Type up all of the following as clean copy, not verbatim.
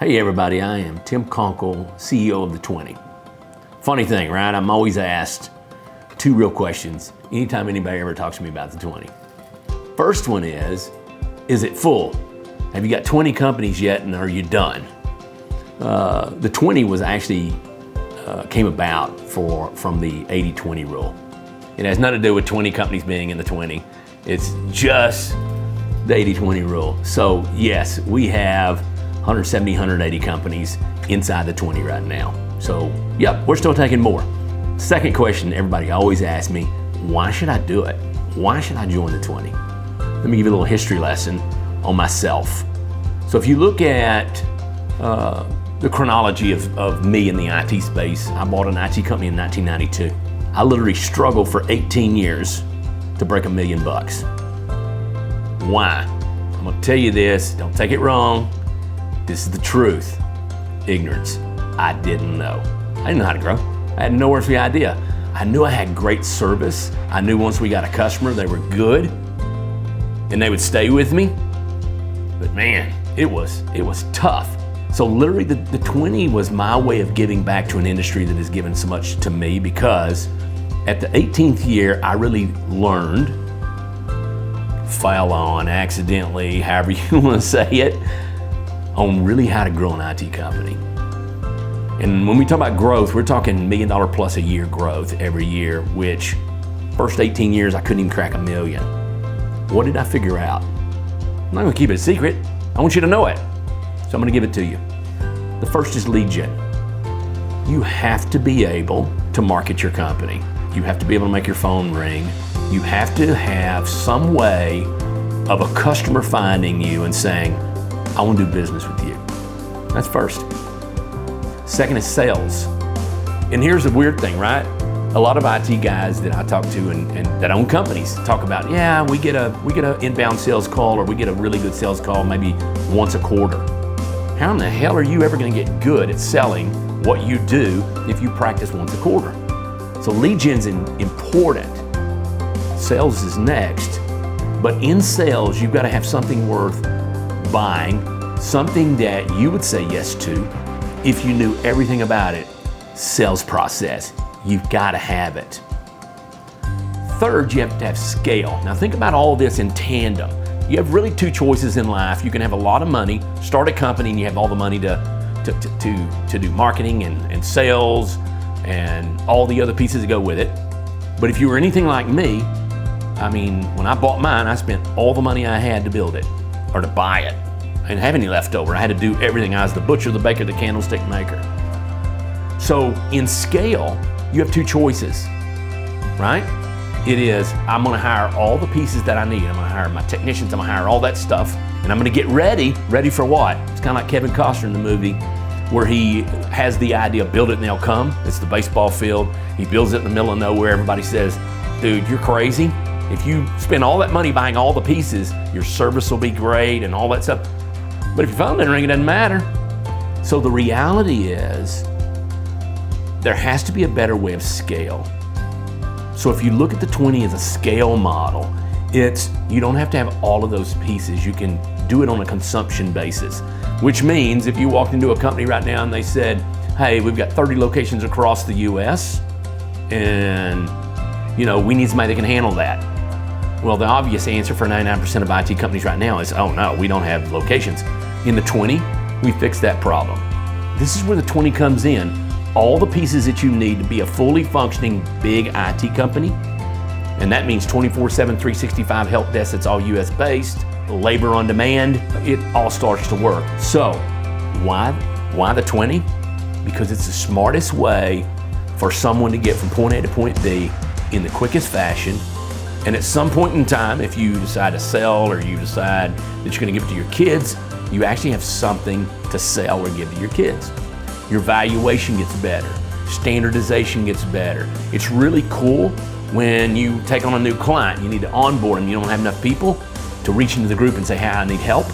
Hey everybody, I am Tim Conkle, CEO of the 20. Funny thing, right? I'm always asked two real questions anytime anybody ever talks to me about the 20. First one is it full? Have you got 20 companies yet and are you done? The 20 was actually came about from the 80-20 rule. It has nothing to do with 20 companies being in the 20. It's just the 80-20 rule. So yes, we have 170, 180 companies inside the 20 right now. So yep, we're still taking more. Second question everybody always asks me, why should I do it? Why should I join the 20? Let me give you a little history lesson on myself. So if you look at the chronology of me in the IT space, I bought an IT company in 1992. I literally struggled for 18 years to break $1 million. Why? I'm gonna tell you this, don't take it wrong. This is the truth. Ignorance. I didn't know. I didn't know how to grow. I had no earthly idea. I knew I had great service. I knew once we got a customer, they were good and they would stay with me. But man, it was tough. So literally the 20 was my way of giving back to an industry that has given so much to me, because at the 18th year, I really learned, fell on accidentally, however you want to say it, on really how to grow an IT company. And when we talk about growth, we're talking $1 million plus a year growth every year, which first 18 years, I couldn't even crack $1 million. What did I figure out? I'm not gonna keep it a secret. I want you to know it. So I'm gonna give it to you. The first is lead gen. You have to be able to market your company. You have to be able to make your phone ring. You have to have some way of a customer finding you and saying, I want to do business with you. That's first. Second is sales. And here's the weird thing, right? A lot of IT guys that I talk to and that own companies talk about, yeah, we get a inbound sales call, or we get a really good sales call maybe once a quarter. How in the hell are you ever gonna get good at selling what you do if you practice once a quarter? So lead gen's important. Sales is next. But in sales, you've gotta have something worth buying, something that you would say yes to if you knew everything about it. Sales process, you've got to have it. Third, you have to have scale. Now think about all this in tandem. You have really two choices in life. You can have a lot of money, start a company, and you have all the money to do marketing and sales and all the other pieces that go with it. But if you were anything like me, I mean, when I bought mine, I spent all the money I had to build it or to buy it. I didn't have any left over. I had to do everything. I was the butcher, the baker, the candlestick maker. So in scale, you have two choices, right? It is, I'm gonna hire all the pieces that I need. I'm gonna hire my technicians, I'm gonna hire all that stuff, and I'm gonna get ready for what? It's kind of like Kevin Costner in the movie where he has the idea, build it and they'll come. It's the baseball field. He builds it in the middle of nowhere. Everybody says, dude, you're crazy. If you spend all that money buying all the pieces, your service will be great and all that stuff. But if your phone doesn't ring, it doesn't matter. So the reality is, there has to be a better way of scale. So if you look at the 20 as a scale model, you don't have to have all of those pieces. You can do it on a consumption basis, which means if you walked into a company right now and they said, hey, we've got 30 locations across the US and we need somebody that can handle that. Well, the obvious answer for 99% of IT companies right now is, oh no, we don't have locations. In the 20, we fixed that problem. This is where the 20 comes in. All the pieces that you need to be a fully functioning big IT company, and that means 24/7, 365 help desk that's all US based, labor on demand, it all starts to work. So why the 20? Because it's the smartest way for someone to get from point A to point B in the quickest fashion. And at some point in time, if you decide to sell or you decide that you're gonna give it to your kids, you actually have something to sell or give to your kids. Your valuation gets better, standardization gets better. It's really cool when you take on a new client, you need to onboard them, you don't have enough people to reach into the group and say, hey, I need help.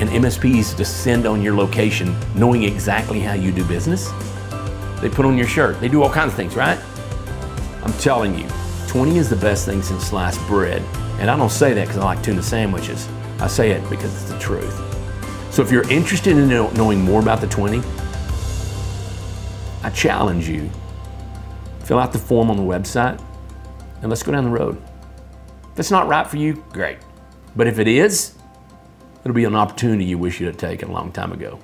And MSPs descend on your location knowing exactly how you do business. They put on your shirt, they do all kinds of things, right? I'm telling you, 20 is the best thing since sliced bread. And I don't say that because I like tuna sandwiches. I say it because it's the truth. So if you're interested in knowing more about the 20, I challenge you, fill out the form on the website and let's go down the road. If it's not right for you, great. But if it is, it'll be an opportunity you wish you'd have taken a long time ago.